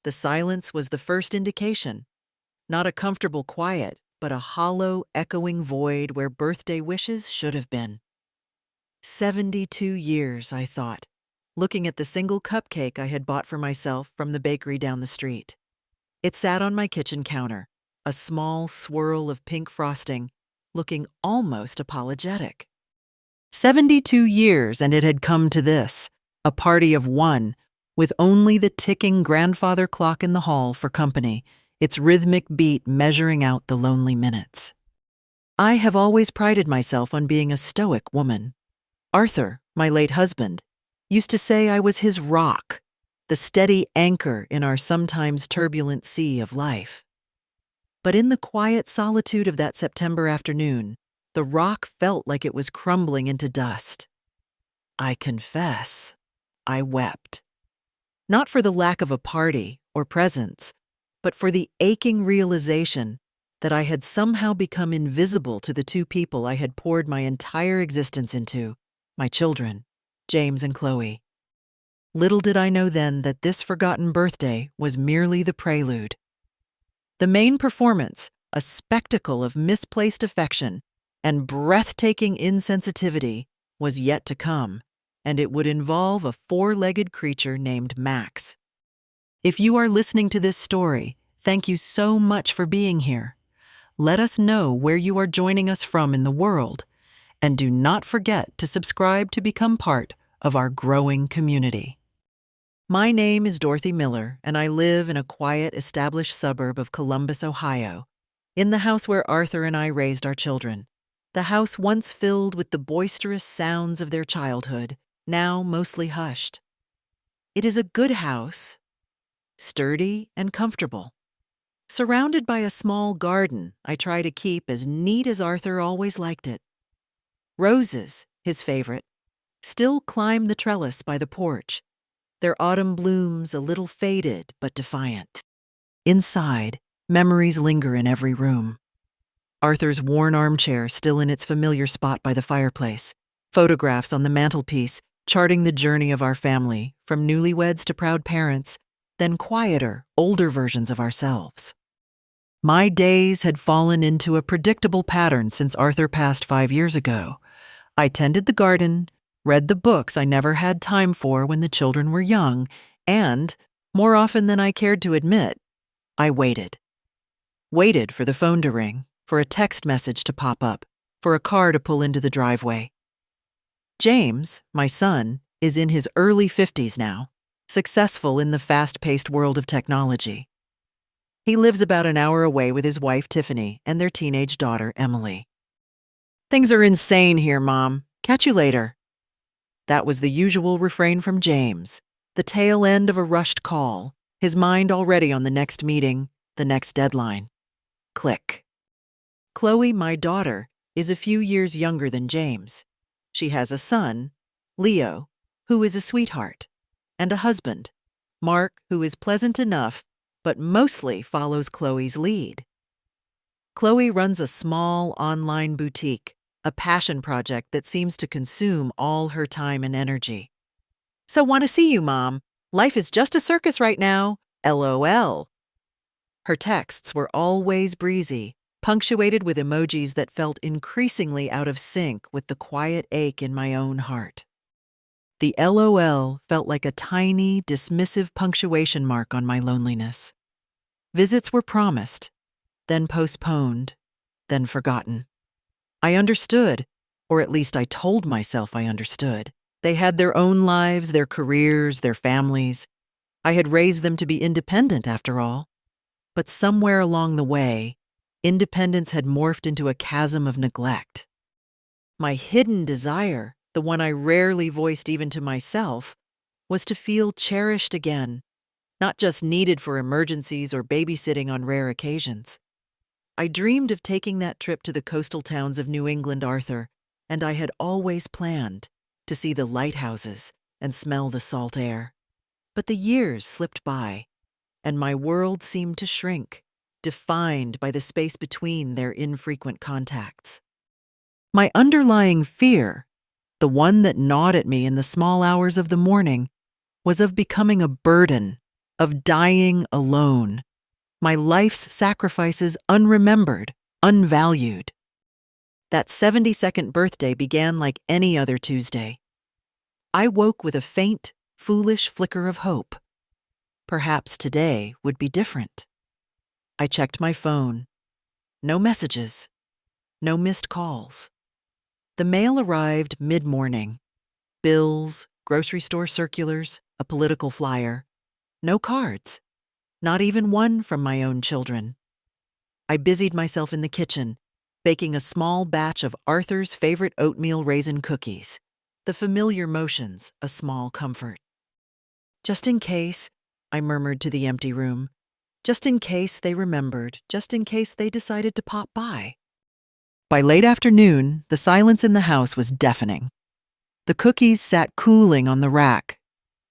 The silence was the first indication. Not a comfortable quiet, but a hollow, echoing void where birthday wishes should have been. 72 years, I thought, looking at the single cupcake I had bought for myself from the bakery down the street. It sat on my kitchen counter, a small swirl of pink frosting, looking almost apologetic. 72 years, and it had come to this, a party of one, with only the ticking grandfather clock in the hall for company, its rhythmic beat measuring out the lonely minutes. I have always prided myself on being a stoic woman. Arthur, my late husband, used to say I was his rock, the steady anchor in our sometimes turbulent sea of life. But in the quiet solitude of that September afternoon, the rock felt like it was crumbling into dust. I confess, I wept. Not for the lack of a party or presents, but for the aching realization that I had somehow become invisible to the two people I had poured my entire existence into, my children, James and Chloe. Little did I know then that this forgotten birthday was merely the prelude. The main performance, a spectacle of misplaced affection and breathtaking insensitivity, was yet to come, and it would involve a four-legged creature named Max. If you are listening to this story, thank you so much for being here. Let us know where you are joining us from in the world, and do not forget to subscribe to become part of our growing community. My name is Dorothy Miller, and I live in a quiet, established suburb of Columbus, Ohio, in the house where Arthur and I raised our children. The house once filled with the boisterous sounds of their childhood, now mostly hushed. It is a good house, sturdy and comfortable. Surrounded by a small garden I try to keep as neat as Arthur always liked it. Roses, his favorite, still climb the trellis by the porch, their autumn blooms a little faded but defiant. Inside, memories linger in every room. Arthur's worn armchair still in its familiar spot by the fireplace, photographs on the mantelpiece charting the journey of our family, from newlyweds to proud parents, then quieter, older versions of ourselves. My days had fallen into a predictable pattern since Arthur passed 5 years ago. I tended the garden, read the books I never had time for when the children were young, and, more often than I cared to admit, I waited. Waited for the phone to ring, for a text message to pop up, for a car to pull into the driveway. James, my son, is in his early 50s now, successful in the fast-paced world of technology. He lives about an hour away with his wife, Tiffany, and their teenage daughter, Emily. "Things are insane here, Mom. Catch you later." That was the usual refrain from James, the tail end of a rushed call, his mind already on the next meeting, the next deadline. Click. Chloe, my daughter, is a few years younger than James. She has a son, Leo, who is a sweetheart, and a husband, Mark, who is pleasant enough, but mostly follows Chloe's lead. Chloe runs a small online boutique, a passion project that seems to consume all her time and energy. "So want to see you, Mom. Life is just a circus right now. LOL. Her texts were always breezy, punctuated with emojis that felt increasingly out of sync with the quiet ache in my own heart. The LOL felt like a tiny, dismissive punctuation mark on my loneliness. Visits were promised, then postponed, then forgotten. I understood, or at least I told myself I understood. They had their own lives, their careers, their families. I had raised them to be independent, after all. But somewhere along the way, independence had morphed into a chasm of neglect. My hidden desire, the one I rarely voiced even to myself, was to feel cherished again, not just needed for emergencies or babysitting on rare occasions. I dreamed of taking that trip to the coastal towns of New England, Arthur, and I had always planned to see the lighthouses and smell the salt air. But the years slipped by, and my world seemed to shrink, defined by the space between their infrequent contacts. My underlying fear, the one that gnawed at me in the small hours of the morning, was of becoming a burden, of dying alone, my life's sacrifices unremembered, unvalued. That 72nd birthday began like any other Tuesday. I woke with a faint, foolish flicker of hope. Perhaps today would be different. I checked my phone. No messages. No missed calls. The mail arrived mid-morning. Bills, grocery store circulars, a political flyer. No cards. Not even one from my own children. I busied myself in the kitchen, baking a small batch of Arthur's favorite oatmeal raisin cookies. The familiar motions, a small comfort. Just in case, I murmured to the empty room. Just in case they remembered, just in case they decided to pop by. By late afternoon, the silence in the house was deafening. The cookies sat cooling on the rack,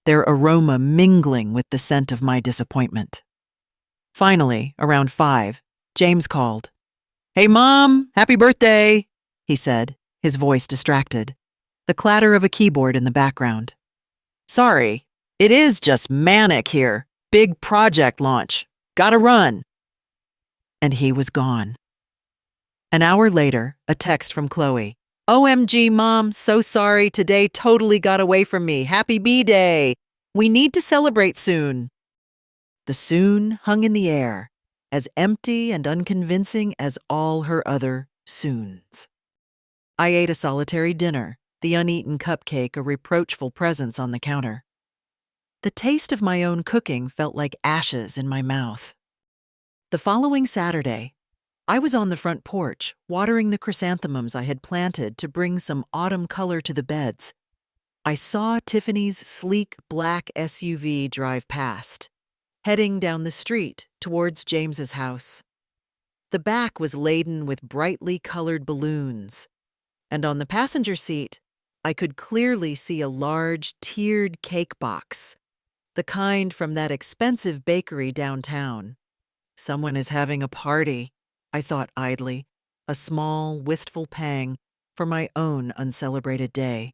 their aroma mingling with the scent of my disappointment. Finally, around 5, James called. "Hey, Mom, happy birthday," he said, his voice distracted, the clatter of a keyboard in the background. "Sorry, it is just manic here. Big project launch. Gotta run." And he was gone. An hour later, a text from Chloe. "OMG, Mom, so sorry. Today totally got away from me. Happy B-Day. We need to celebrate soon." The soon hung in the air, as empty and unconvincing as all her other soons. I ate a solitary dinner, the uneaten cupcake a reproachful presence on the counter. The taste of my own cooking felt like ashes in my mouth. The following Saturday, I was on the front porch, watering the chrysanthemums I had planted to bring some autumn color to the beds. I saw Tiffany's sleek black SUV drive past, heading down the street towards James's house. The back was laden with brightly colored balloons, and on the passenger seat, I could clearly see a large, tiered cake box, the kind from that expensive bakery downtown. Someone is having a party, I thought idly, a small, wistful pang for my own uncelebrated day.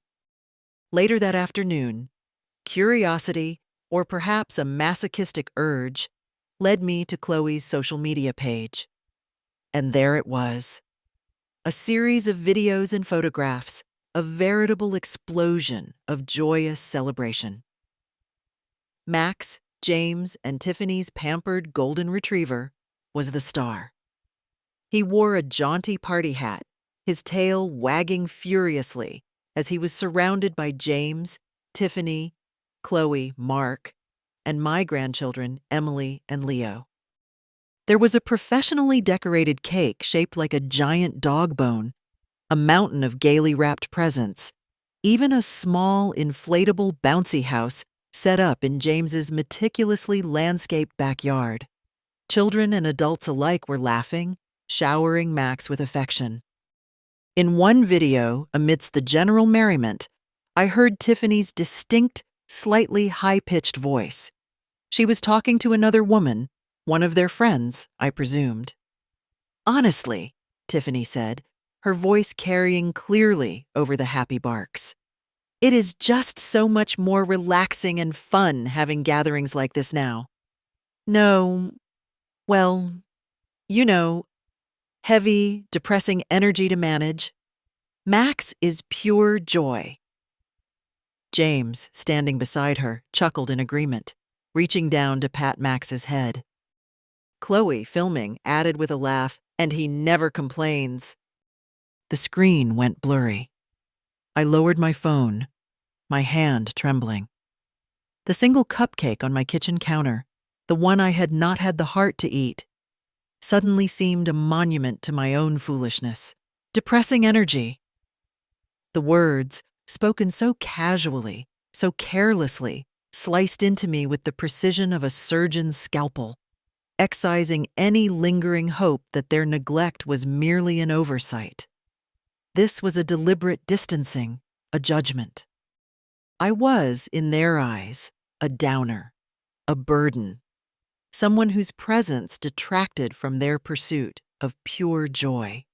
Later that afternoon, curiosity, or perhaps a masochistic urge, led me to Chloe's social media page. And there it was. A series of videos and photographs, a veritable explosion of joyous celebration. Max, James, and Tiffany's pampered golden retriever was the star. He wore a jaunty party hat, his tail wagging furiously as he was surrounded by James, Tiffany, Chloe, Mark, and my grandchildren, Emily and Leo. There was a professionally decorated cake shaped like a giant dog bone, a mountain of gaily wrapped presents, even a small inflatable bouncy house set up in James's meticulously landscaped backyard. Children and adults alike were laughing, showering Max with affection. In one video, amidst the general merriment, I heard Tiffany's distinct, slightly high-pitched voice. She was talking to another woman, one of their friends, I presumed. "Honestly," Tiffany said, her voice carrying clearly over the happy barks, "it is just so much more relaxing and fun having gatherings like this now. No, well, you know, heavy, depressing energy to manage. Max is pure joy." James, standing beside her, chuckled in agreement, reaching down to pat Max's head. Chloe, filming, added with a laugh, "And he never complains." The screen went blurry. I lowered my phone, my hand trembling. The single cupcake on my kitchen counter, the one I had not had the heart to eat, suddenly seemed a monument to my own foolishness, depressing energy. The words, spoken so casually, so carelessly, sliced into me with the precision of a surgeon's scalpel, excising any lingering hope that their neglect was merely an oversight. This was a deliberate distancing, a judgment. I was, in their eyes, a downer, a burden, someone whose presence detracted from their pursuit of pure joy.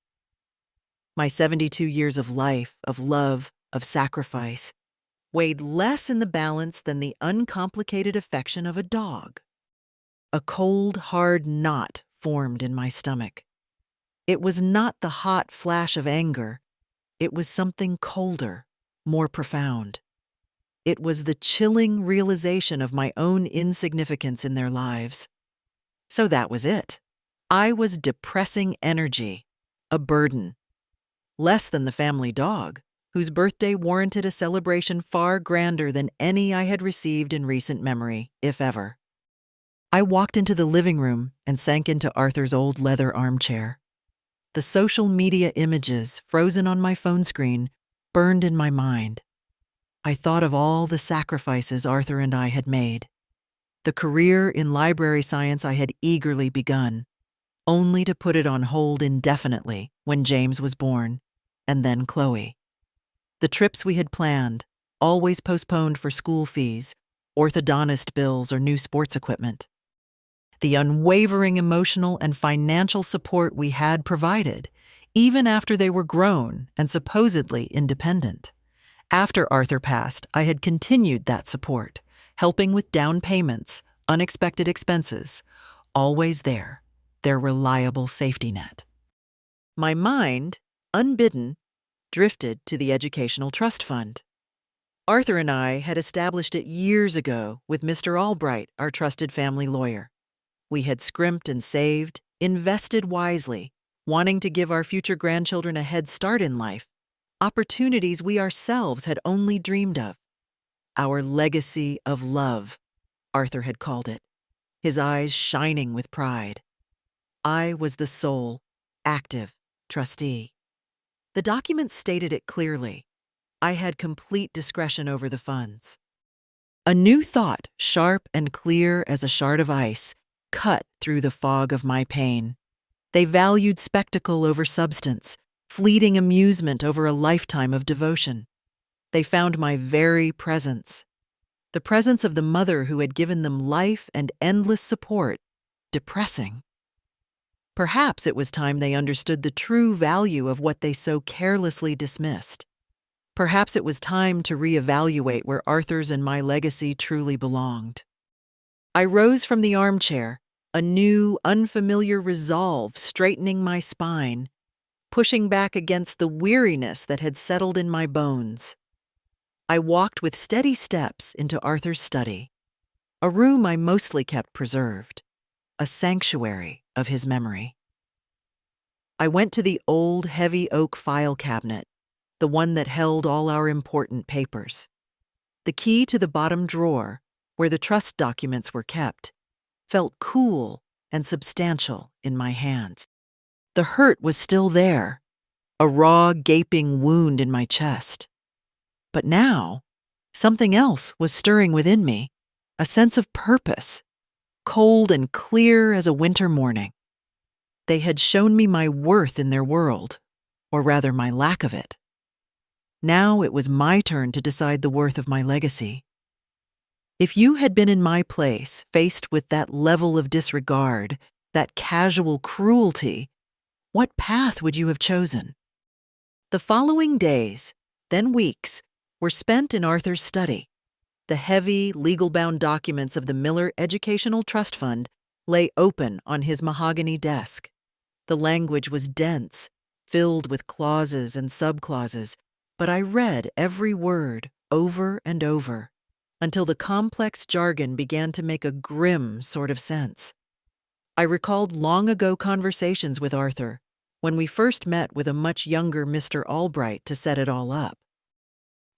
My 72 years of life, of love, of sacrifice, weighed less in the balance than the uncomplicated affection of a dog. A cold, hard knot formed in my stomach. It was not the hot flash of anger. It was something colder, more profound. It was the chilling realization of my own insignificance in their lives. So that was it. I was depressing energy, a burden. Less than the family dog, whose birthday warranted a celebration far grander than any I had received in recent memory, if ever. I walked into the living room and sank into Arthur's old leather armchair. The social media images, frozen on my phone screen, burned in my mind. I thought of all the sacrifices Arthur and I had made, the career in library science I had eagerly begun, only to put it on hold indefinitely when James was born, and then Chloe. The trips we had planned, always postponed for school fees, orthodontist bills, or new sports equipment. The unwavering emotional and financial support we had provided, even after they were grown and supposedly independent. After Arthur passed, I had continued that support, helping with down payments, unexpected expenses, always there, their reliable safety net. My mind, unbidden, drifted to the Educational Trust Fund. Arthur and I had established it years ago with Mr. Albright, our trusted family lawyer. We had scrimped and saved, invested wisely, wanting to give our future grandchildren a head start in life, opportunities we ourselves had only dreamed of. Our legacy of love, Arthur had called it, his eyes shining with pride. I was the sole, active trustee. The documents stated it clearly. I had complete discretion over the funds. A new thought, sharp and clear as a shard of ice, cut through the fog of my pain. They valued spectacle over substance, fleeting amusement over a lifetime of devotion. They found my very presence, the presence of the mother who had given them life and endless support, depressing. Perhaps it was time they understood the true value of what they so carelessly dismissed. Perhaps it was time to reevaluate where Arthur's and my legacy truly belonged. I rose from the armchair, a new, unfamiliar resolve straightening my spine, pushing back against the weariness that had settled in my bones. I walked with steady steps into Arthur's study, a room I mostly kept preserved, a sanctuary of his memory. I went to the old, heavy oak file cabinet, the one that held all our important papers. The key to the bottom drawer, where the trust documents were kept, felt cool and substantial in my hands. The hurt was still there, a raw, gaping wound in my chest. But now, something else was stirring within me, a sense of purpose, cold and clear as a winter morning. They had shown me my worth in their world, or rather my lack of it. Now it was my turn to decide the worth of my legacy. If you had been in my place, faced with that level of disregard, that casual cruelty, what path would you have chosen? The following days, then weeks, were spent in Arthur's study. The heavy, legal-bound documents of the Miller Educational Trust Fund lay open on his mahogany desk. The language was dense, filled with clauses and subclauses, but I read every word over and over, until the complex jargon began to make a grim sort of sense. I recalled long-ago conversations with Arthur, when we first met with a much younger Mr. Albright to set it all up.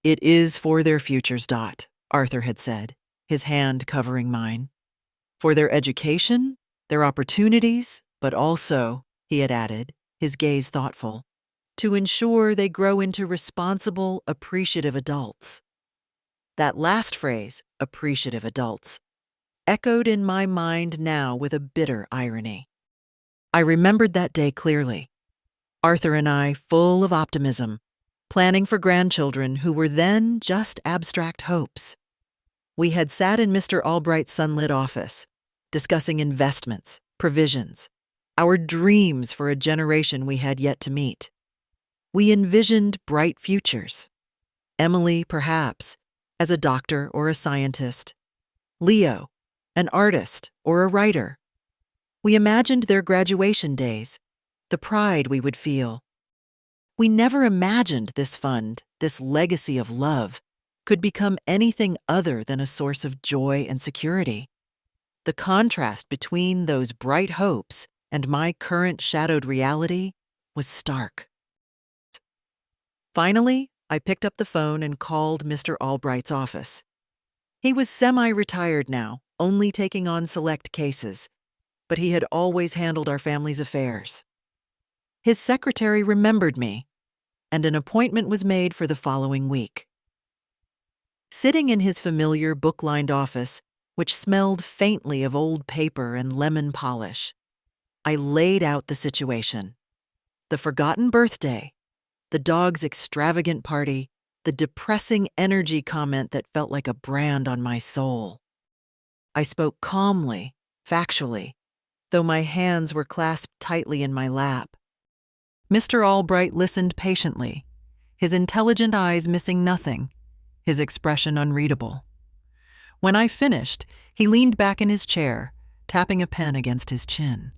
"It is for their futures, Dot," Arthur had said, his hand covering mine. "For their education, their opportunities, but also," he had added, his gaze thoughtful, "to ensure they grow into responsible, appreciative adults." That last phrase, appreciative adults, echoed in my mind now with a bitter irony. I remembered that day clearly. Arthur and I, full of optimism, planning for grandchildren who were then just abstract hopes. We had sat in Mr. Albright's sunlit office, discussing investments, provisions, our dreams for a generation we had yet to meet. We envisioned bright futures. Emily, perhaps, as a doctor or a scientist. Leo, an artist, or a writer. We imagined their graduation days, the pride we would feel. We never imagined this fund, this legacy of love, could become anything other than a source of joy and security. The contrast between those bright hopes and my current shadowed reality was stark. Finally, I picked up the phone and called Mr. Albright's office. He was semi-retired now, only taking on select cases, but he had always handled our family's affairs. His secretary remembered me, and an appointment was made for the following week. Sitting in his familiar book-lined office, which smelled faintly of old paper and lemon polish, I laid out the situation. The forgotten birthday, the dog's extravagant party, the depressing energy comment that felt like a brand on my soul. I spoke calmly, factually, though my hands were clasped tightly in my lap. Mr. Albright listened patiently, his intelligent eyes missing nothing, his expression unreadable. When I finished, he leaned back in his chair, tapping a pen against his chin.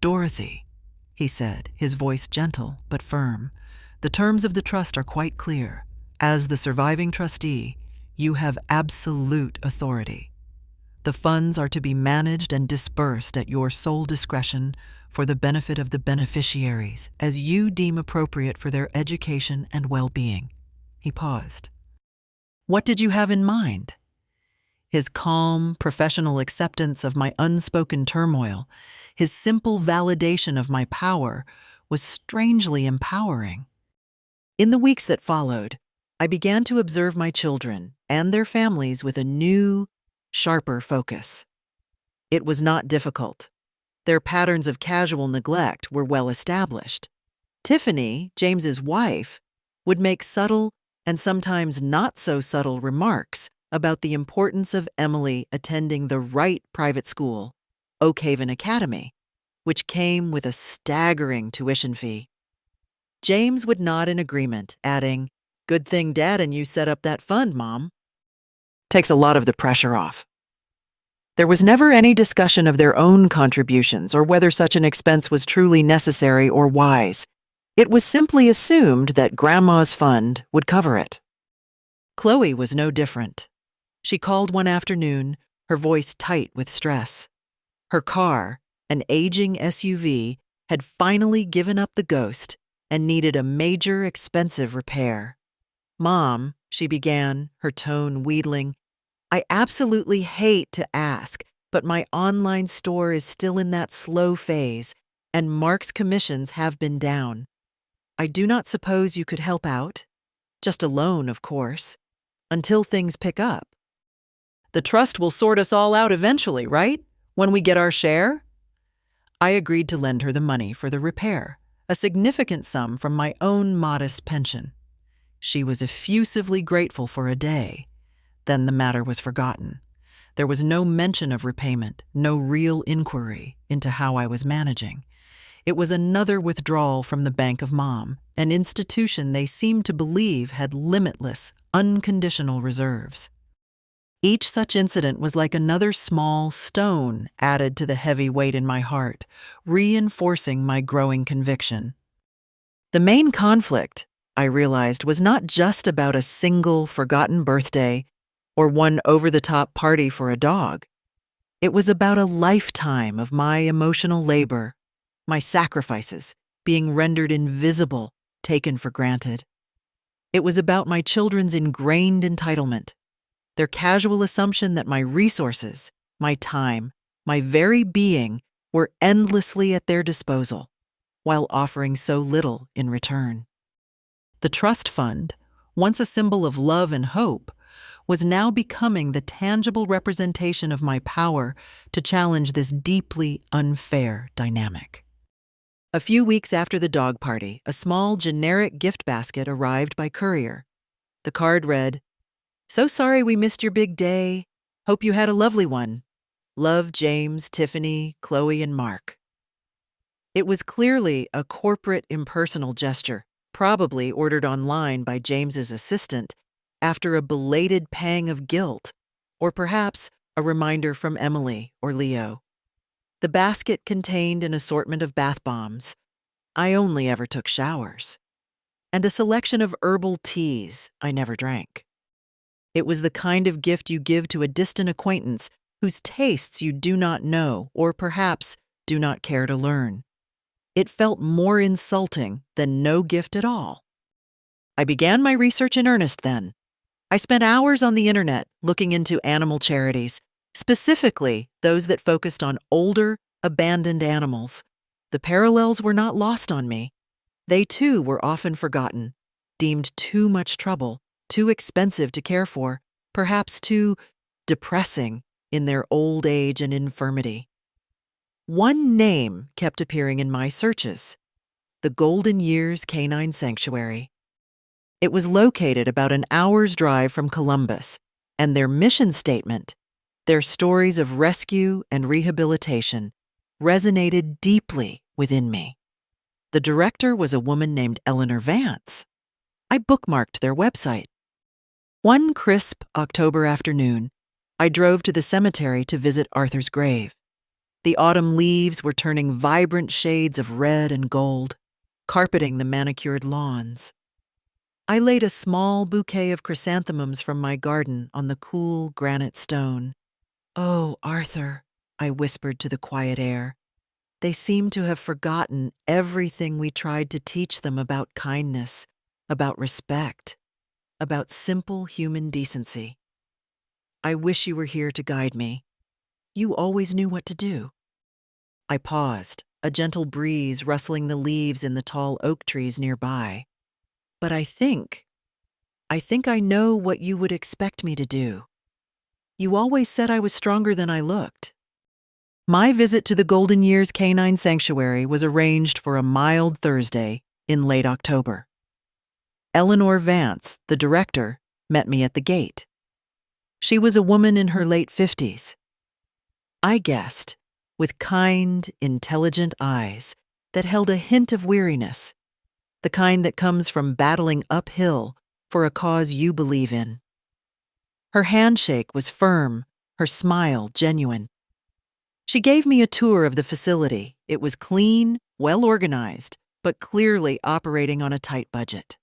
"Dorothy," he said, his voice gentle but firm, "the terms of the trust are quite clear. As the surviving trustee, you have absolute authority. The funds are to be managed and disbursed at your sole discretion for the benefit of the beneficiaries, as you deem appropriate for their education and well-being." He paused. "What did you have in mind?" His calm, professional acceptance of my unspoken turmoil, his simple validation of my power, was strangely empowering. In the weeks that followed, I began to observe my children and their families with a new, sharper focus. It was not difficult. Their patterns of casual neglect were well established. Tiffany, James's wife, would make subtle and sometimes not so subtle remarks about the importance of Emily attending the right private school, Oak Haven Academy, which came with a staggering tuition fee. James would nod in agreement, adding, "Good thing Dad and you set up that fund, Mom. Takes a lot of the pressure off." There was never any discussion of their own contributions or whether such an expense was truly necessary or wise. It was simply assumed that Grandma's fund would cover it. Chloe was no different. She called one afternoon, her voice tight with stress. Her car, an aging SUV, had finally given up the ghost and needed a major, expensive repair. "Mom," she began, her tone wheedling, "I absolutely hate to ask, but my online store is still in that slow phase, and Mark's commissions have been down. I do not suppose you could help out? Just a loan, of course, until things pick up. The trust will sort us all out eventually, right? When we get our share?" I agreed to lend her the money for the repair, a significant sum from my own modest pension. She was effusively grateful for a day. Then the matter was forgotten. There was no mention of repayment, no real inquiry into how I was managing. It was another withdrawal from the Bank of Mom, an institution they seemed to believe had limitless, unconditional reserves. Each such incident was like another small stone added to the heavy weight in my heart, reinforcing my growing conviction. The main conflict, I realized, was not just about a single forgotten birthday or one over-the-top party for a dog. It was about a lifetime of my emotional labor, my sacrifices being rendered invisible, taken for granted. It was about my children's ingrained entitlement, their casual assumption that my resources, my time, my very being were endlessly at their disposal, while offering so little in return. The trust fund, once a symbol of love and hope, was now becoming the tangible representation of my power to challenge this deeply unfair dynamic. A few weeks after the dog party, a small generic gift basket arrived by courier. The card read, "So sorry we missed your big day. Hope you had a lovely one. Love, James, Tiffany, Chloe, and Mark." It was clearly a corporate impersonal gesture, probably ordered online by James's assistant after a belated pang of guilt, or perhaps a reminder from Emily or Leo. The basket contained an assortment of bath bombs. I only ever took showers. And a selection of herbal teas I never drank. It was the kind of gift you give to a distant acquaintance whose tastes you do not know or perhaps do not care to learn. It felt more insulting than no gift at all. I began my research in earnest then. I spent hours on the internet looking into animal charities, specifically those that focused on older, abandoned animals. The parallels were not lost on me. They too were often forgotten, deemed too much trouble, too expensive to care for, perhaps too depressing in their old age and infirmity. One name kept appearing in my searches: the Golden Years Canine Sanctuary. It was located about an hour's drive from Columbus, and their mission statement, their stories of rescue and rehabilitation, resonated deeply within me. The director was a woman named Eleanor Vance. I bookmarked their website. One crisp October afternoon, I drove to the cemetery to visit Arthur's grave. The autumn leaves were turning vibrant shades of red and gold, carpeting the manicured lawns. I laid a small bouquet of chrysanthemums from my garden on the cool granite stone. "Oh, Arthur," I whispered to the quiet air. They seemed to have forgotten everything we tried to teach them about kindness, about respect, about simple human decency. I wish you were here to guide me. You always knew what to do. I paused, a gentle breeze rustling the leaves in the tall oak trees nearby. But I think I know what you would expect me to do. You always said I was stronger than I looked. My visit to the Golden Years Canine Sanctuary was arranged for a mild Thursday in late October. Eleanor Vance, the director, met me at the gate. She was a woman in her late 50s. I guessed, with kind, intelligent eyes that held a hint of weariness, the kind that comes from battling uphill for a cause you believe in. Her handshake was firm, her smile genuine. She gave me a tour of the facility. It was clean, well organized, but clearly operating on a tight budget.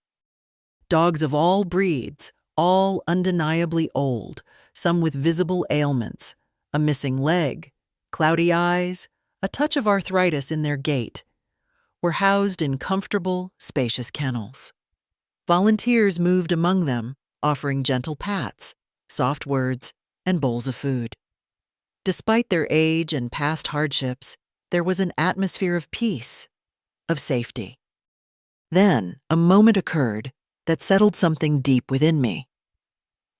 Dogs of all breeds, all undeniably old, some with visible ailments, a missing leg, cloudy eyes, a touch of arthritis in their gait, were housed in comfortable, spacious kennels. Volunteers moved among them, offering gentle pats, soft words, and bowls of food. Despite their age and past hardships, there was an atmosphere of peace, of safety. Then, a moment occurred that settled something deep within me.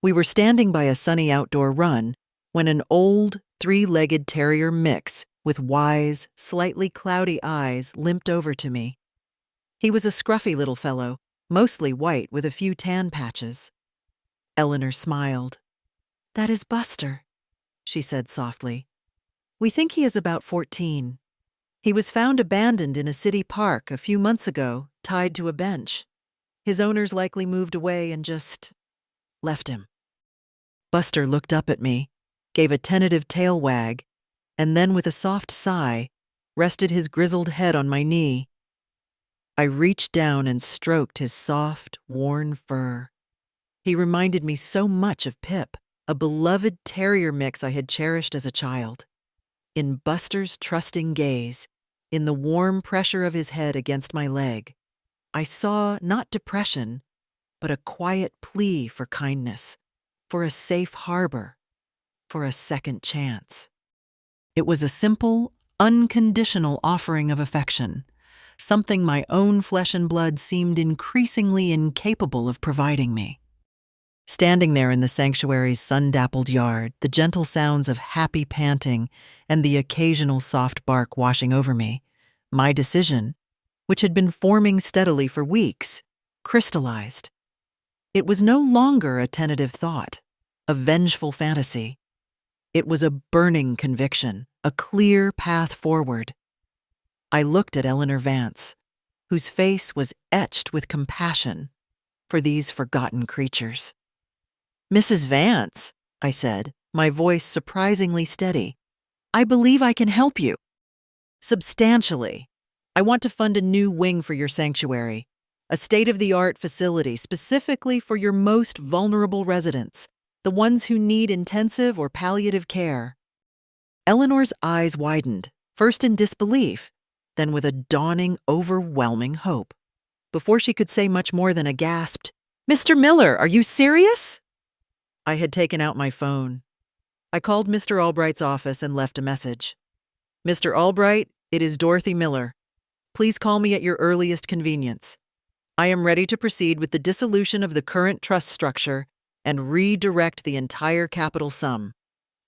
We were standing by a sunny outdoor run when an old, three-legged terrier mix with wise, slightly cloudy eyes limped over to me. He was a scruffy little fellow, mostly white with a few tan patches. Eleanor smiled. "That is Buster," she said softly. "We think he is about 14. He was found abandoned in a city park a few months ago, tied to a bench. His owners likely moved away and just left him." Buster looked up at me, gave a tentative tail wag, and then with a soft sigh, rested his grizzled head on my knee. I reached down and stroked his soft, worn fur. He reminded me so much of Pip, a beloved terrier mix I had cherished as a child. In Buster's trusting gaze, in the warm pressure of his head against my leg, I saw not depression, but a quiet plea for kindness, for a safe harbor, for a second chance. It was a simple, unconditional offering of affection, something my own flesh and blood seemed increasingly incapable of providing me. Standing there in the sanctuary's sun-dappled yard, the gentle sounds of happy panting and the occasional soft bark washing over me, my decision, which had been forming steadily for weeks, crystallized. It was no longer a tentative thought, a vengeful fantasy. It was a burning conviction, a clear path forward. I looked at Eleanor Vance, whose face was etched with compassion for these forgotten creatures. "Mrs. Vance," I said, my voice surprisingly steady. "I believe I can help you. Substantially. I want to fund a new wing for your sanctuary, a state-of-the-art facility specifically for your most vulnerable residents, the ones who need intensive or palliative care." Eleanor's eyes widened, first in disbelief, then with a dawning, overwhelming hope. Before she could say much more than a gasped, "Mr. Miller, are you serious?" I had taken out my phone. I called Mr. Albright's office and left a message. "Mr. Albright, it is Dorothy Miller. Please call me at your earliest convenience. I am ready to proceed with the dissolution of the current trust structure and redirect the entire capital sum.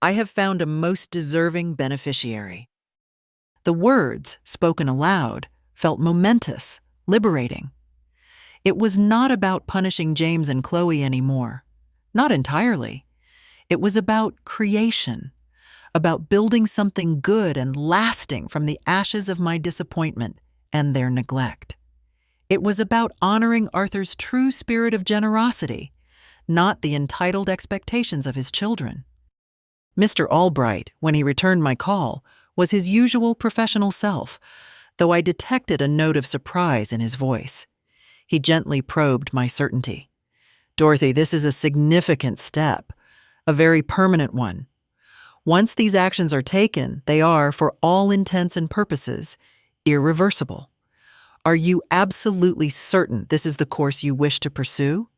I have found a most deserving beneficiary." The words, spoken aloud, felt momentous, liberating. It was not about punishing James and Chloe anymore. Not entirely. It was about creation, about building something good and lasting from the ashes of my disappointment and their neglect. It was about honoring Arthur's true spirit of generosity, not the entitled expectations of his children. Mr. Albright, when he returned my call, was his usual professional self, though I detected a note of surprise in his voice. He gently probed my certainty. "Dorothy, this is a significant step, a very permanent one. Once these actions are taken, they are, for all intents and purposes, irreversible. Are you absolutely certain this is the course you wish to pursue?"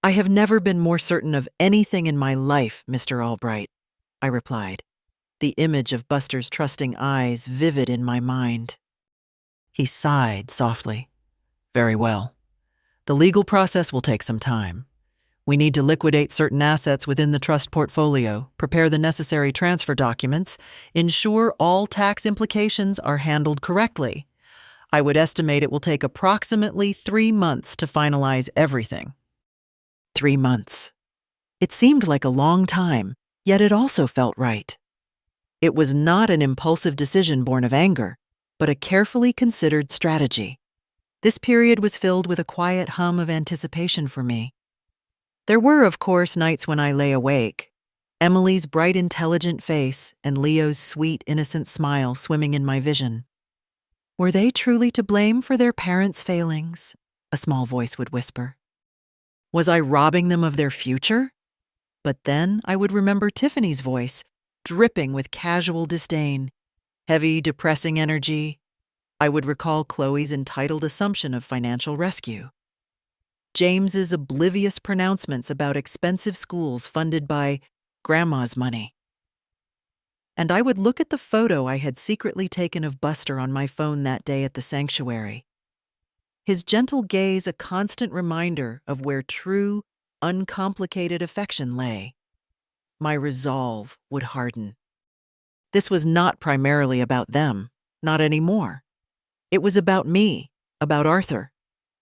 "I have never been more certain of anything in my life, Mr. Albright," I replied, the image of Buster's trusting eyes vivid in my mind. He sighed softly. "Very well. The legal process will take some time. We need to liquidate certain assets within the trust portfolio, prepare the necessary transfer documents, ensure all tax implications are handled correctly. I would estimate it will take approximately 3 months to finalize everything." 3 months. It seemed like a long time, yet it also felt right. It was not an impulsive decision born of anger, but a carefully considered strategy. This period was filled with a quiet hum of anticipation for me. There were, of course, nights when I lay awake, Emily's bright, intelligent face and Leo's sweet, innocent smile swimming in my vision. Were they truly to blame for their parents' failings? A small voice would whisper. Was I robbing them of their future? But then I would remember Tiffany's voice, dripping with casual disdain, heavy, depressing energy. I would recall Chloe's entitled assumption of financial rescue. James's oblivious pronouncements about expensive schools funded by Grandma's money. And I would look at the photo I had secretly taken of Buster on my phone that day at the sanctuary. His gentle gaze a constant reminder of where true, uncomplicated affection lay. My resolve would harden. This was not primarily about them, not anymore. It was about me, about Arthur,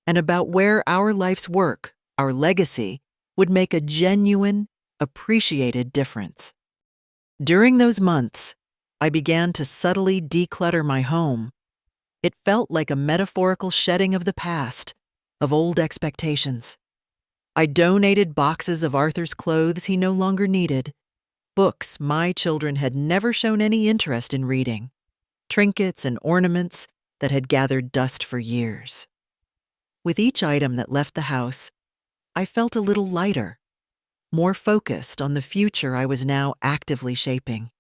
and about where our life's work, our legacy, would make a genuine, appreciated difference. During those months, I began to subtly declutter my home. It felt like a metaphorical shedding of the past, of old expectations. I donated boxes of Arthur's clothes he no longer needed, books my children had never shown any interest in reading, trinkets and ornaments that had gathered dust for years. With each item that left the house, I felt a little lighter, more focused on the future I was now actively shaping.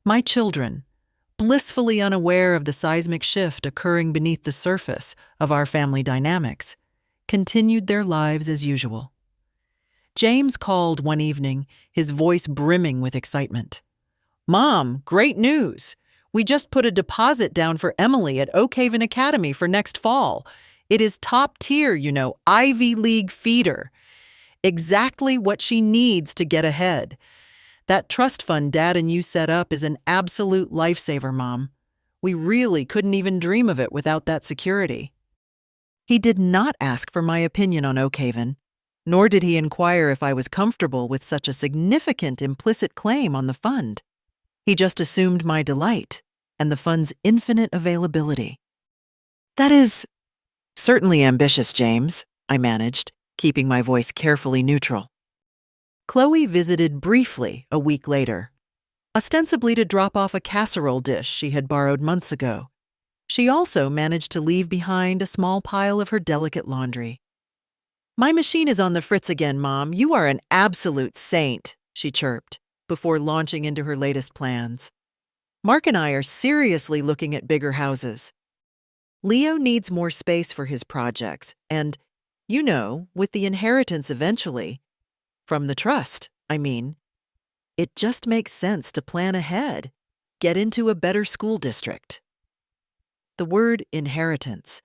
My children, blissfully unaware of the seismic shift occurring beneath the surface of our family dynamics, continued their lives as usual. James called one evening, his voice brimming with excitement. "Mom, great news! We just put a deposit down for Emily at Oak Haven Academy for next fall. It is top tier, Ivy League feeder. Exactly what she needs to get ahead. That trust fund Dad and you set up is an absolute lifesaver, Mom. We really couldn't even dream of it without that security." He did not ask for my opinion on Oak Haven, nor did he inquire if I was comfortable with such a significant implicit claim on the fund. He just assumed my delight and the fund's infinite availability. "That is certainly ambitious, James," I managed, keeping my voice carefully neutral. Chloe visited briefly a week later, ostensibly to drop off a casserole dish she had borrowed months ago. She also managed to leave behind a small pile of her delicate laundry. "My machine is on the fritz again, Mom. You are an absolute saint," she chirped, before launching into her latest plans. "Mark and I are seriously looking at bigger houses. Leo needs more space for his projects, and, with the inheritance eventually, from the trust, I mean, it just makes sense to plan ahead, get into a better school district." The word inheritance,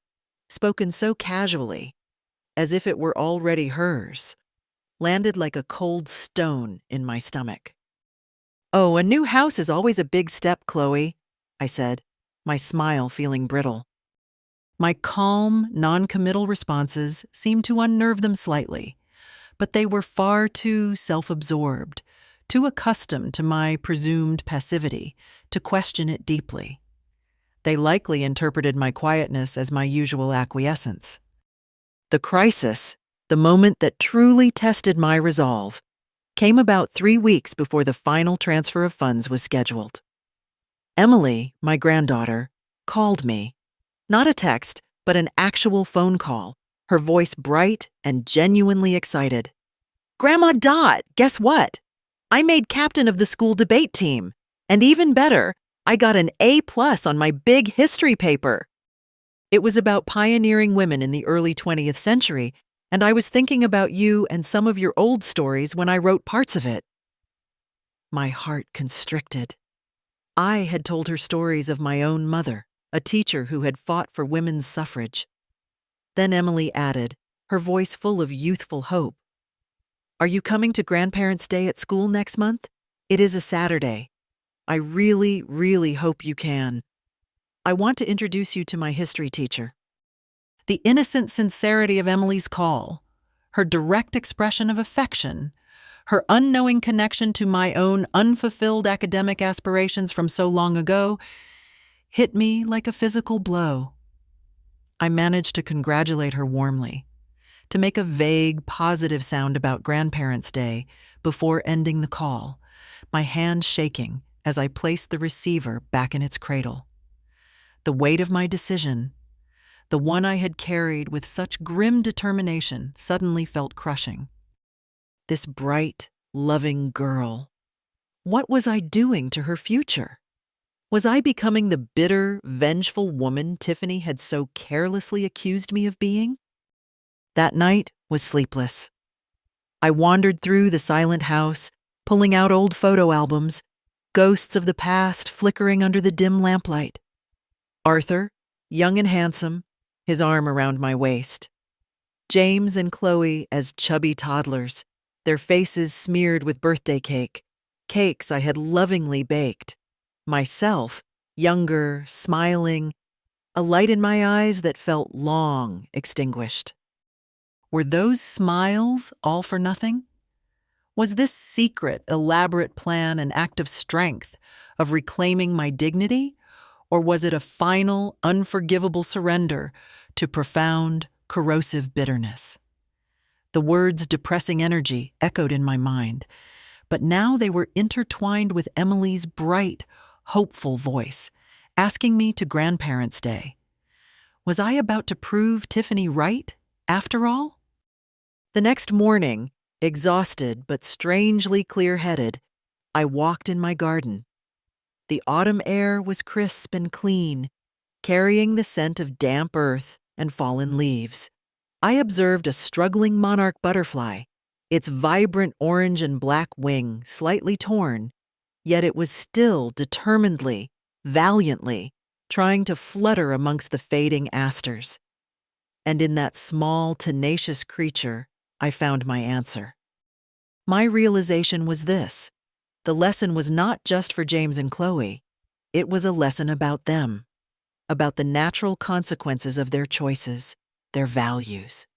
spoken so casually, as if it were already hers, landed like a cold stone in my stomach. "Oh, a new house is always a big step, Chloe," I said, my smile feeling brittle. My calm, non-committal responses seemed to unnerve them slightly, but they were far too self-absorbed, too accustomed to my presumed passivity, to question it deeply. They likely interpreted my quietness as my usual acquiescence. The crisis, the moment that truly tested my resolve, came about 3 weeks before the final transfer of funds was scheduled. Emily, my granddaughter, called me. Not a text, but an actual phone call, her voice bright and genuinely excited. "Grandma Dot, guess what? I made captain of the school debate team. And even better, I got an A+ on my big history paper." It was about pioneering women in the early 20th century, and I was thinking about you and some of your old stories when I wrote parts of it. My heart constricted. I had told her stories of my own mother, a teacher who had fought for women's suffrage. Then Emily added, her voice full of youthful hope, "Are you coming to Grandparents' Day at school next month? It is a Saturday. I really, really hope you can. I want to introduce you to my history teacher." The innocent sincerity of Emily's call, her direct expression of affection, her unknowing connection to my own unfulfilled academic aspirations from so long ago, hit me like a physical blow. I managed to congratulate her warmly, to make a vague, positive sound about Grandparents' Day before ending the call, my hand shaking as I placed the receiver back in its cradle. The weight of my decision, the one I had carried with such grim determination, suddenly felt crushing. This bright, loving girl. What was I doing to her future? Was I becoming the bitter, vengeful woman Tiffany had so carelessly accused me of being? That night was sleepless. I wandered through the silent house, pulling out old photo albums, ghosts of the past flickering under the dim lamplight. Arthur, young and handsome, his arm around my waist. James and Chloe as chubby toddlers, their faces smeared with birthday cake, cakes I had lovingly baked. Myself, younger, smiling, a light in my eyes that felt long extinguished. Were those smiles all for nothing? Was this secret, elaborate plan an act of strength, of reclaiming my dignity? Or was it a final, unforgivable surrender to profound, corrosive bitterness? The words depressing energy echoed in my mind, but now they were intertwined with Emily's bright, hopeful voice, asking me to Grandparents' Day. Was I about to prove Tiffany right, after all? The next morning, exhausted but strangely clear-headed, I walked in my garden. The autumn air was crisp and clean, carrying the scent of damp earth and fallen leaves. I observed a struggling monarch butterfly, its vibrant orange and black wing slightly torn, yet it was still determinedly, valiantly, trying to flutter amongst the fading asters. And in that small, tenacious creature, I found my answer. My realization was this: the lesson was not just for James and Chloe. It was a lesson about them, about the natural consequences of their choices, their values.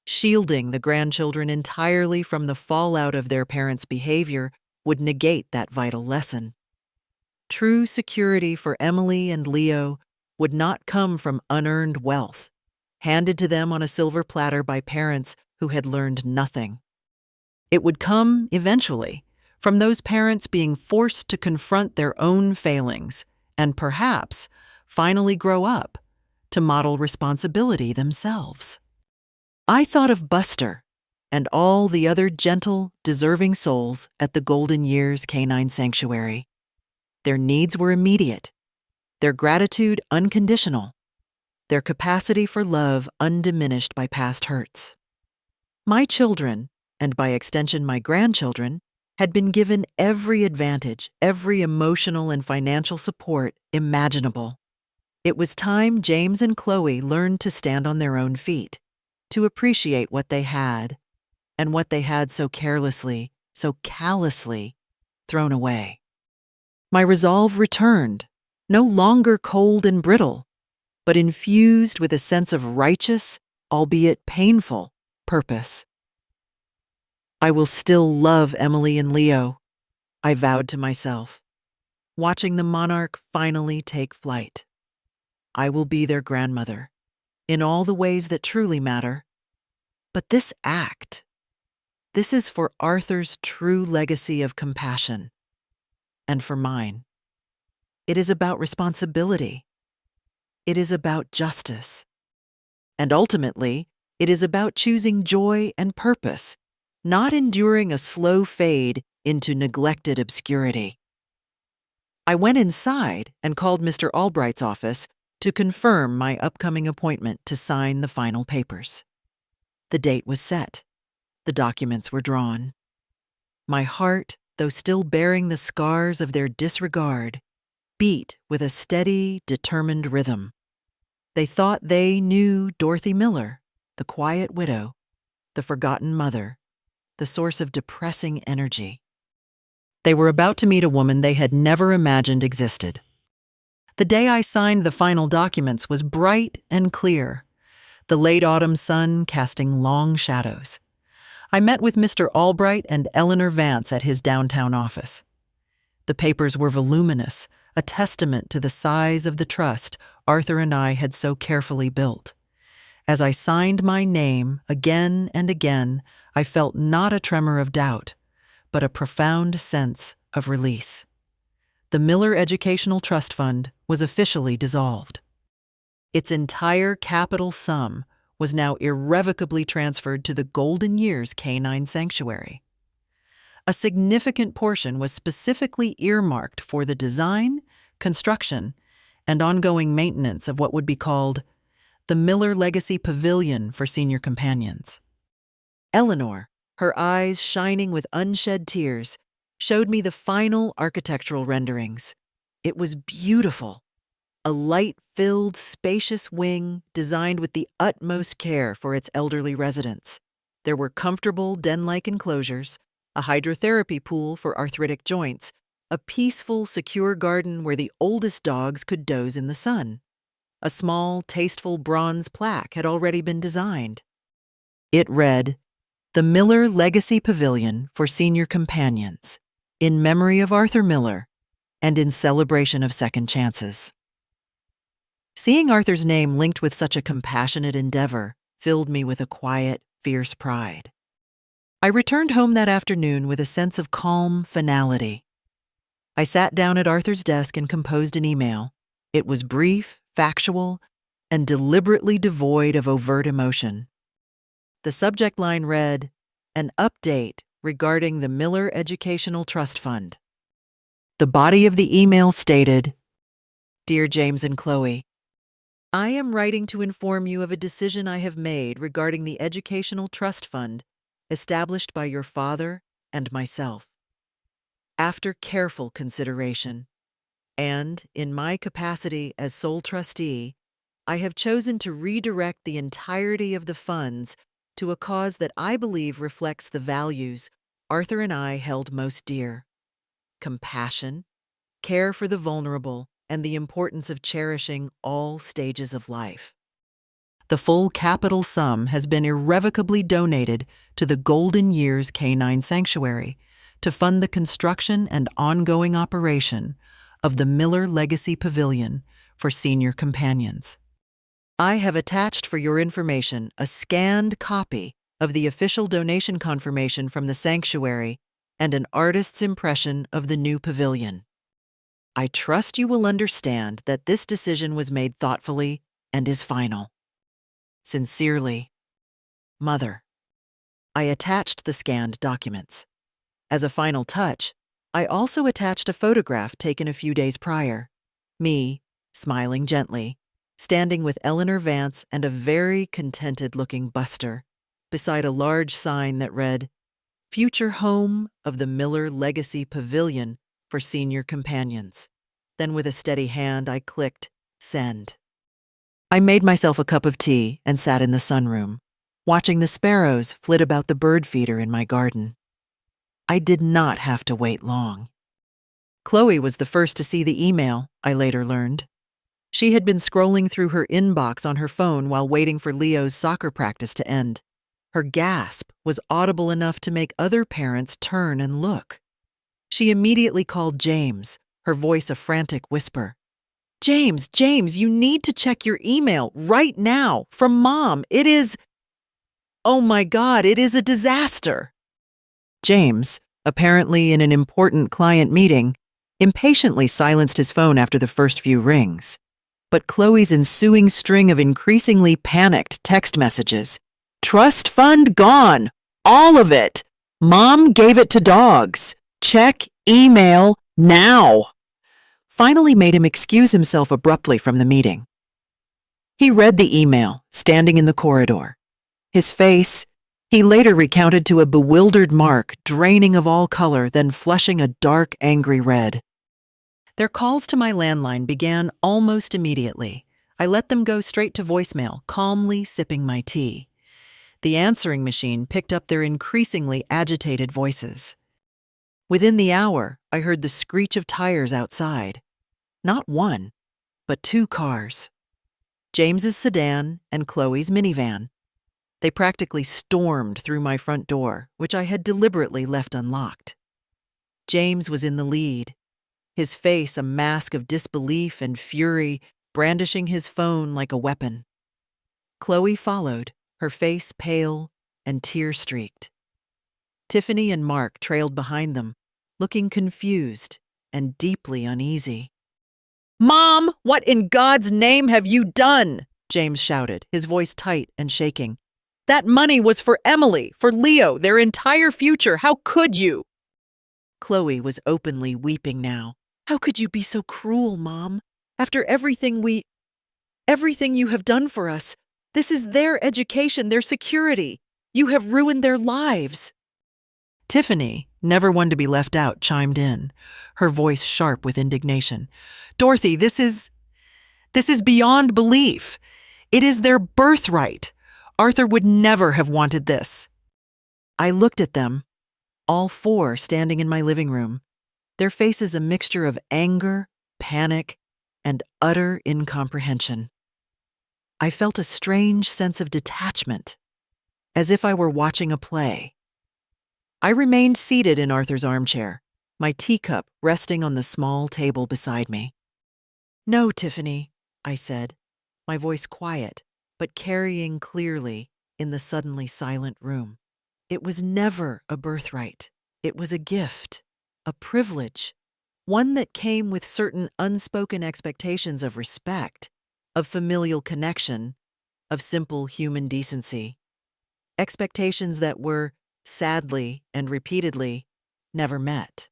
Shielding the grandchildren entirely from the fallout of their parents' behavior would negate that vital lesson. True security for Emily and Leo would not come from unearned wealth, handed to them on a silver platter by parents who had learned nothing. It would come, eventually, from those parents being forced to confront their own failings and perhaps finally grow up to model responsibility themselves. I thought of Buster and all the other gentle, deserving souls at the Golden Years Canine Sanctuary. Their needs were immediate, their gratitude unconditional, their capacity for love undiminished by past hurts. My children, and by extension my grandchildren, had been given every advantage, every emotional and financial support imaginable. It was time James and Chloe learned to stand on their own feet, to appreciate what they had, and what they had so carelessly, so callously thrown away. My resolve returned, no longer cold and brittle, but infused with a sense of righteous, albeit painful, purpose. I will still love Emily and Leo, I vowed to myself, watching the monarch finally take flight. I will be their grandmother, in all the ways that truly matter. But this this is for Arthur's true legacy of compassion, and for mine. It is about responsibility. It is about justice. And ultimately, it is about choosing joy and purpose, not enduring a slow fade into neglected obscurity. I went inside and called Mr. Albright's office to confirm my upcoming appointment to sign the final papers. The date was set. The documents were drawn. My heart, though still bearing the scars of their disregard, beat with a steady, determined rhythm. They thought they knew Dorothy Miller, the quiet widow, the forgotten mother, the source of depressing energy. They were about to meet a woman they had never imagined existed. The day I signed the final documents was bright and clear, the late autumn sun casting long shadows. I met with Mr. Albright and Eleanor Vance at his downtown office. The papers were voluminous, a testament to the size of the trust Arthur and I had so carefully built. As I signed my name again and again, I felt not a tremor of doubt, but a profound sense of release. The Miller Educational Trust Fund was officially dissolved. Its entire capital sum was now irrevocably transferred to the Golden Years Canine Sanctuary. A significant portion was specifically earmarked for the design, construction, and ongoing maintenance of what would be called the Miller Legacy Pavilion for Senior Companions. Eleanor, her eyes shining with unshed tears, showed me the final architectural renderings. It was beautiful. A light-filled, spacious wing designed with the utmost care for its elderly residents. There were comfortable den-like enclosures, a hydrotherapy pool for arthritic joints, a peaceful, secure garden where the oldest dogs could doze in the sun. A small, tasteful bronze plaque had already been designed. It read, "The Miller Legacy Pavilion for Senior Companions, in memory of Arthur Miller and in celebration of second chances." Seeing Arthur's name linked with such a compassionate endeavor filled me with a quiet, fierce pride. I returned home that afternoon with a sense of calm finality. I sat down at Arthur's desk and composed an email. It was brief, factual, and deliberately devoid of overt emotion. The subject line read, "An update regarding the Miller Educational Trust Fund." The body of the email stated, "Dear James and Chloe, I am writing to inform you of a decision I have made regarding the Educational Trust Fund established by your father and myself. After careful consideration, and in my capacity as sole trustee, I have chosen to redirect the entirety of the funds to a cause that I believe reflects the values Arthur and I held most dear: compassion, care for the vulnerable, and the importance of cherishing all stages of life. The full capital sum has been irrevocably donated to the Golden Years Canine Sanctuary to fund the construction and ongoing operation of the Miller Legacy Pavilion for Senior Companions. I have attached for your information a scanned copy of the official donation confirmation from the sanctuary, and an artist's impression of the new pavilion. I trust you will understand that this decision was made thoughtfully and is final. Sincerely, Mother. I attached the scanned documents. As a final touch, I also attached a photograph taken a few days prior. Me, smiling gently, standing with Eleanor Vance and a very contented-looking Buster, beside a large sign that read, "Future home of the Miller Legacy Pavilion for senior companions." Then with a steady hand, I clicked send. I made myself a cup of tea and sat in the sunroom, watching the sparrows flit about the bird feeder in my garden. I did not have to wait long. Chloe was the first to see the email, I later learned. She had been scrolling through her inbox on her phone while waiting for Leo's soccer practice to end. Her gasp was audible enough to make other parents turn and look. She immediately called James, her voice a frantic whisper. James, you need to check your email right now from Mom. It is... Oh my God, it is a disaster. James, apparently in an important client meeting, impatiently silenced his phone after the first few rings. But Chloe's ensuing string of increasingly panicked text messages. Trust fund gone. All of it. Mom gave it to dogs. Check email now. Finally made him excuse himself abruptly from the meeting. He read the email, standing in the corridor. His face, he later recounted to a bewildered mark, draining of all color, then flushing a dark, angry red. Their calls to my landline began almost immediately. I let them go straight to voicemail, calmly sipping my tea. The answering machine picked up their increasingly agitated voices. Within the hour, I heard the screech of tires outside. Not one, but two cars. James's sedan and Chloe's minivan. They practically stormed through my front door, which I had deliberately left unlocked. James was in the lead, his face a mask of disbelief and fury, brandishing his phone like a weapon. Chloe followed, her face pale and tear-streaked. Tiffany and Mark trailed behind them, looking confused and deeply uneasy. "Mom, what in God's name have you done?" James shouted, his voice tight and shaking. "That money was for Emily, for Leo, their entire future. How could you?" Chloe was openly weeping now. "How could you be so cruel, Mom? After everything you have done for us, this is their education, their security. You have ruined their lives." Tiffany, never one to be left out, chimed in, her voice sharp with indignation. "Dorothy, this is beyond belief. It is their birthright. Arthur would never have wanted this." I looked at them, all four standing in my living room, their faces a mixture of anger, panic, and utter incomprehension. I felt a strange sense of detachment, as if I were watching a play. I remained seated in Arthur's armchair, my teacup resting on the small table beside me. "No, Tiffany," I said, my voice quiet, but carrying clearly in the suddenly silent room. "It was never a birthright. It was a gift, a privilege, one that came with certain unspoken expectations of respect, of familial connection, of simple human decency. Expectations that were, sadly and repeatedly, never met."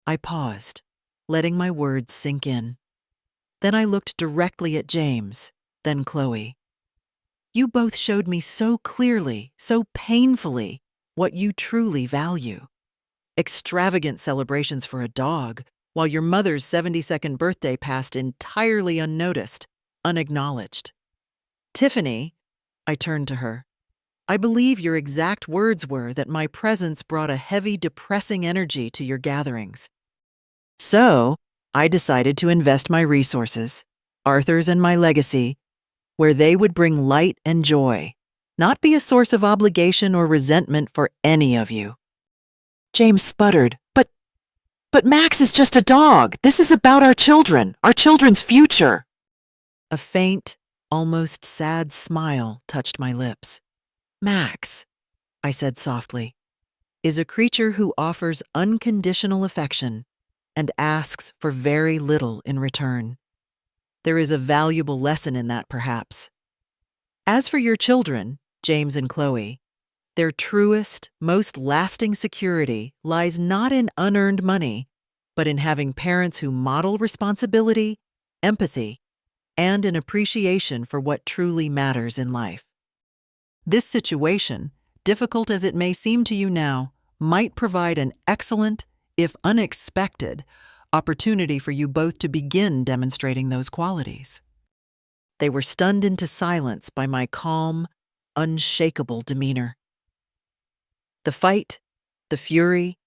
I paused, letting my words sink in. Then I looked directly at James, then Chloe. "You both showed me so clearly, so painfully, what you truly value. Extravagant celebrations for a dog, while your mother's 72nd birthday passed entirely unnoticed, unacknowledged. Tiffany," I turned to her, "I believe your exact words were that my presence brought a heavy, depressing energy to your gatherings. So, I decided to invest my resources, Arthur's and my legacy, where they would bring light and joy, not be a source of obligation or resentment for any of you." James sputtered, But Max is just a dog. This is about our children's future." A faint, almost sad smile touched my lips. "Max, I said softly, is a creature who offers unconditional affection and asks for very little in return. There is a valuable lesson in that, perhaps. As for your children, James and Chloe, their truest, most lasting security lies not in unearned money, but in having parents who model responsibility, empathy, and an appreciation for what truly matters in life. This situation, difficult as it may seem to you now, might provide an excellent, if unexpected, opportunity for you both to begin demonstrating those qualities. They were stunned into silence by my calm, unshakable demeanor. The fight, the fury,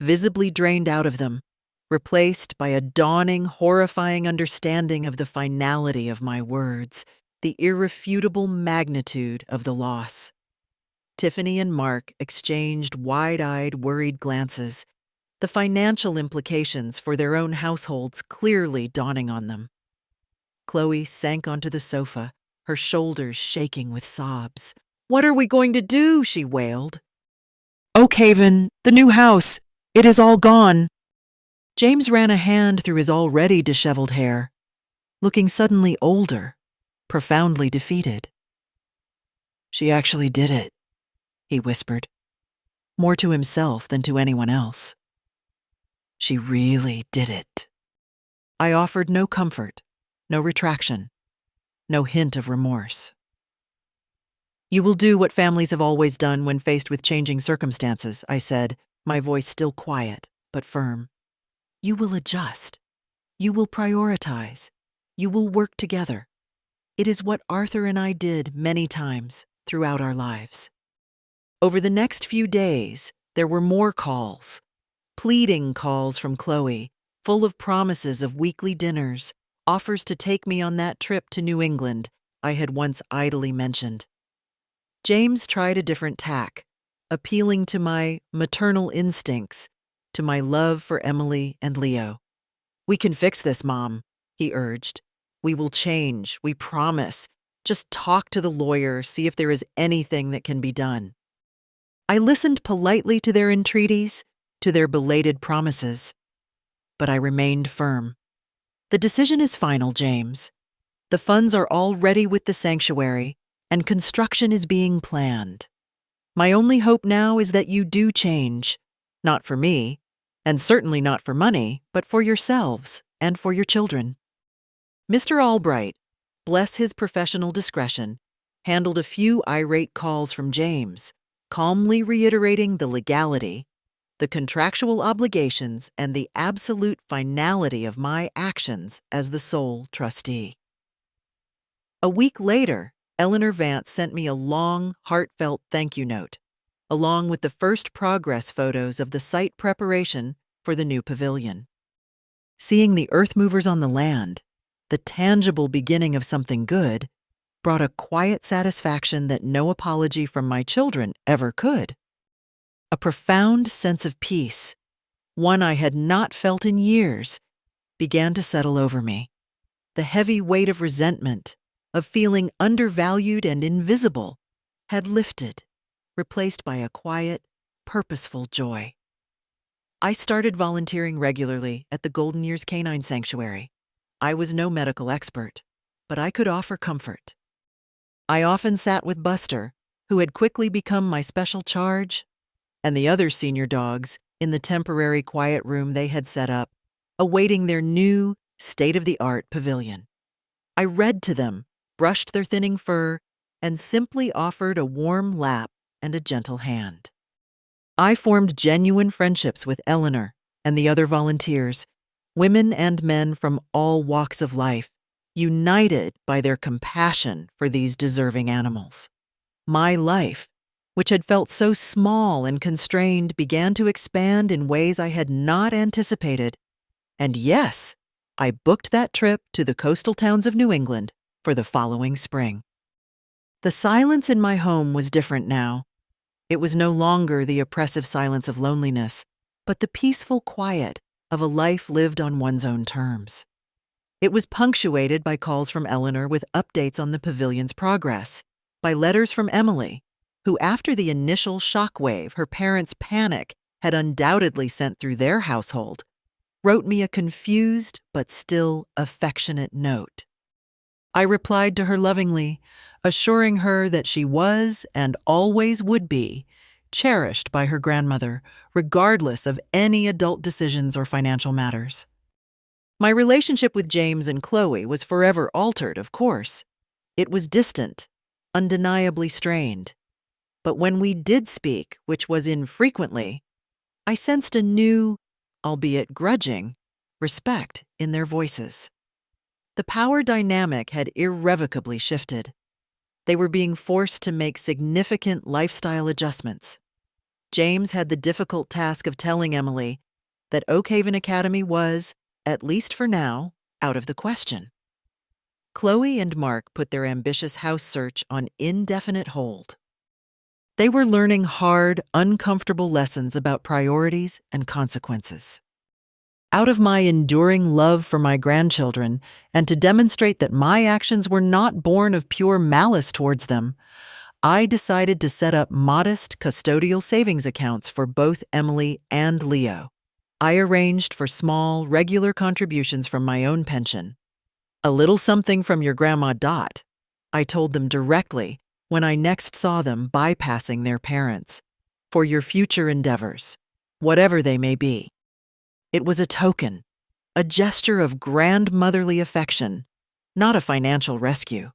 visibly drained out of them, replaced by a dawning, horrifying understanding of the finality of my words, the irrefutable magnitude of the loss. Tiffany and Mark exchanged wide-eyed, worried glances, the financial implications for their own households clearly dawning on them. Chloe sank onto the sofa, her shoulders shaking with sobs. "What are we going to do?" she wailed. "Oakhaven, the new house. It is all gone." James ran a hand through his already disheveled hair, looking suddenly older, profoundly defeated. "She actually did it," he whispered, more to himself than to anyone else. "She really did it." I offered no comfort, no retraction, no hint of remorse. "You will do what families have always done when faced with changing circumstances," I said, my voice still quiet but firm. "You will adjust. You will prioritize. You will work together. It is what Arthur and I did many times throughout our lives." Over the next few days, there were more calls, pleading calls from Chloe, full of promises of weekly dinners, offers to take me on that trip to New England I had once idly mentioned. James tried a different tack, appealing to my maternal instincts, to my love for Emily and Leo. "We can fix this, Mom," he urged. "We will change, we promise. Just talk to the lawyer, see if there is anything that can be done." I listened politely to their entreaties, to their belated promises, but I remained firm. "The decision is final, James. The funds are all ready with the sanctuary, and construction is being planned. My only hope now is that you do change, not for me, and certainly not for money, but for yourselves and for your children." Mr. Albright, bless his professional discretion, handled a few irate calls from James, calmly reiterating the legality, the contractual obligations, and the absolute finality of my actions as the sole trustee. A week later, Eleanor Vance sent me a long, heartfelt thank you note, along with the first progress photos of the site preparation for the new pavilion. Seeing the earth movers on the land, the tangible beginning of something good, brought a quiet satisfaction that no apology from my children ever could. A profound sense of peace, one I had not felt in years, began to settle over me. The heavy weight of resentment, of feeling undervalued and invisible, had lifted, replaced by a quiet, purposeful joy. I started volunteering regularly at the Golden Years Canine Sanctuary. I was no medical expert, but I could offer comfort. I often sat with Buster, who had quickly become my special charge, and the other senior dogs in the temporary quiet room they had set up, awaiting their new, state-of-the-art pavilion. I read to them, brushed their thinning fur, and simply offered a warm lap and a gentle hand. I formed genuine friendships with Eleanor and the other volunteers, women and men from all walks of life, united by their compassion for these deserving animals. My life, which had felt so small and constrained, began to expand in ways I had not anticipated. And yes, I booked that trip to the coastal towns of New England for the following spring. The silence in my home was different now. It was no longer the oppressive silence of loneliness, but the peaceful quiet of a life lived on one's own terms. It was punctuated by calls from Eleanor with updates on the pavilion's progress, by letters from Emily, who, after the initial shockwave her parents' panic had undoubtedly sent through their household, wrote me a confused but still affectionate note. I replied to her lovingly, assuring her that she was and always would be cherished by her grandmother, regardless of any adult decisions or financial matters. My relationship with James and Chloe was forever altered, of course. It was distant, undeniably strained. But when we did speak, which was infrequently, I sensed a new, albeit grudging, respect in their voices. The power dynamic had irrevocably shifted. They were being forced to make significant lifestyle adjustments. James had the difficult task of telling Emily that Oakhaven Academy was, at least for now, out of the question. Chloe and Mark put their ambitious house search on indefinite hold. They were learning hard, uncomfortable lessons about priorities and consequences. Out of my enduring love for my grandchildren, and to demonstrate that my actions were not born of pure malice towards them, I decided to set up modest custodial savings accounts for both Emily and Leo. I arranged for small, regular contributions from my own pension. "A little something from your Grandma Dot," I told them directly when I next saw them bypassing their parents, "for your future endeavors, whatever they may be." It was a token, a gesture of grandmotherly affection, not a financial rescue.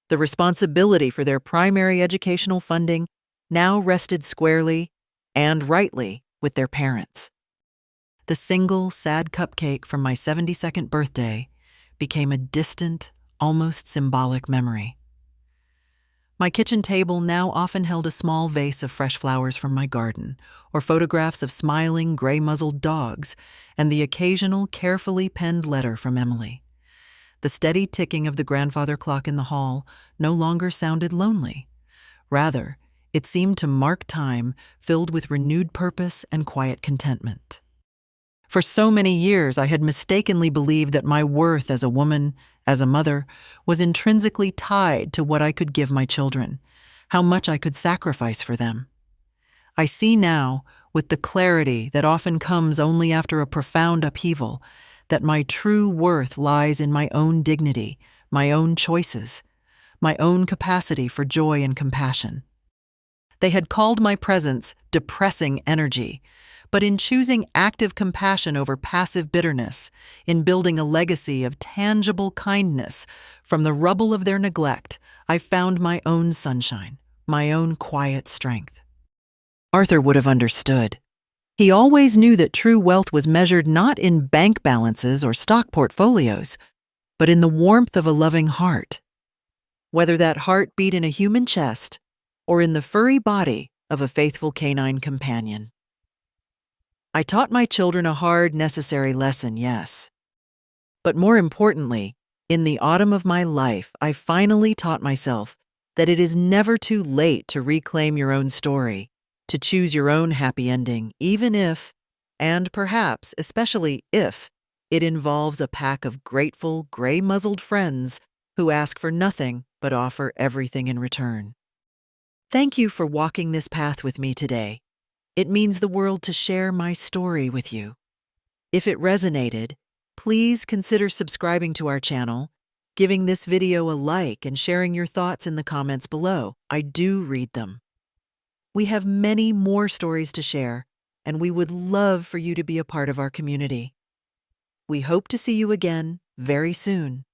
The responsibility for their primary educational funding now rested squarely and rightly with their parents. The single sad cupcake from my 72nd birthday became a distant, almost symbolic memory. My kitchen table now often held a small vase of fresh flowers from my garden, or photographs of smiling, gray-muzzled dogs, and the occasional carefully penned letter from Emily. The steady ticking of the grandfather clock in the hall no longer sounded lonely. Rather, it seemed to mark time filled with renewed purpose and quiet contentment. For so many years, I had mistakenly believed that my worth as a woman, as a mother, was intrinsically tied to what I could give my children, how much I could sacrifice for them. I see now, with the clarity that often comes only after a profound upheaval, that my true worth lies in my own dignity, my own choices, my own capacity for joy and compassion. They had called my presence depressing energy, but in choosing active compassion over passive bitterness, in building a legacy of tangible kindness from the rubble of their neglect, I found my own sunshine, my own quiet strength. Arthur would have understood. He always knew that true wealth was measured not in bank balances or stock portfolios, but in the warmth of a loving heart. Whether that heart beat in a human chest or in the furry body of a faithful canine companion. I taught my children a hard, necessary lesson, yes. But more importantly, in the autumn of my life, I finally taught myself that it is never too late to reclaim your own story, to choose your own happy ending, even if, and perhaps especially if, it involves a pack of grateful, gray-muzzled friends who ask for nothing but offer everything in return. Thank you for walking this path with me today. It means the world to share my story with you. If it resonated, please consider subscribing to our channel, giving this video a like, and sharing your thoughts in the comments below. I do read them. We have many more stories to share, and we would love for you to be a part of our community. We hope to see you again very soon.